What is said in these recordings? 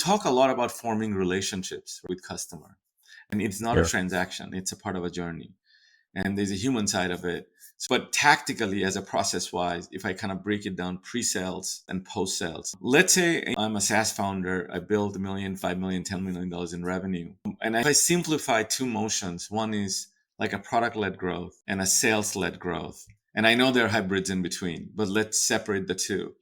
talk a lot about forming relationships with customer, and it's not a Sure. transaction. It's a part of a journey, and there's a human side of it. But tactically, as a process wise, if I kind of break it down pre-sales and post-sales, let's say I'm a SaaS founder, I build $1 million, $5 million, $10 million in revenue. And if I simplify two motions, one is like a product-led growth and a sales-led growth. And I know there are hybrids in between, but let's separate the two.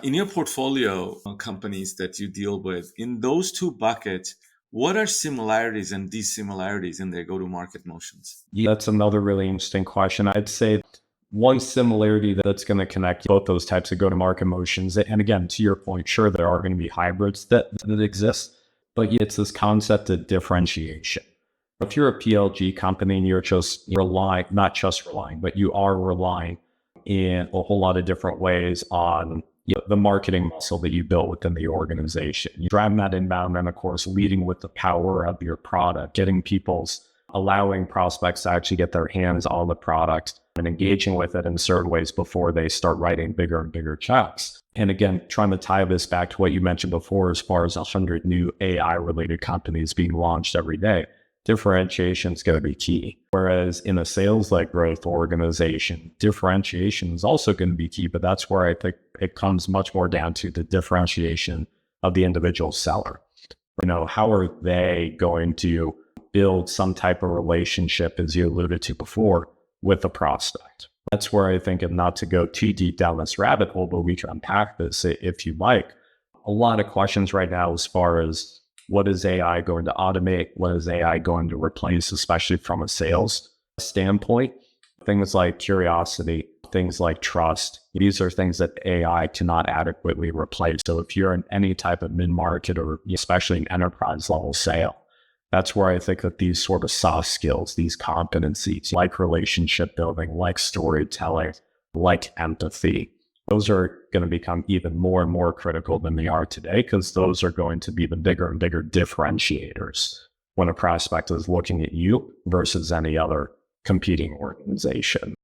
In your portfolio companies that you deal with, in those two buckets, what are similarities and dissimilarities in their go-to-market motions? Yeah, that's another really interesting question. I'd say one similarity that's going to connect both those types of go-to-market motions, and again, to your point, sure, there are going to be hybrids that exist, but it's this concept of differentiation. If you're a PLG company and you're just relying, not just relying, but you are relying in a whole lot of different ways on the marketing muscle that you built within the organization. You drive that inbound and, of course, leading with the power of your product, allowing prospects to actually get their hands on the product and engaging with it in certain ways before they start writing bigger and bigger checks. And again, trying to tie this back to what you mentioned before, as far as 100 new AI-related companies being launched every day, differentiation is going to be key. Whereas in a sales-led growth organization, differentiation is also going to be key, but that's where I think it comes much more down to the differentiation of the individual seller. How are they going to build some type of relationship, as you alluded to before, with the prospect? That's where I think, and not to go too deep down this rabbit hole, but we can unpack this if you like. A lot of questions right now as far as what is AI going to automate? What is AI going to replace, especially from a sales standpoint? Things like curiosity, things like trust. These are things that AI cannot adequately replace. So if you're in any type of mid-market or especially an enterprise level sale, that's where I think that these sort of soft skills, these competencies like relationship building, like storytelling, like empathy, those are going to become even more and more critical than they are today, because those are going to be the bigger and bigger differentiators when a prospect is looking at you versus any other competing organization.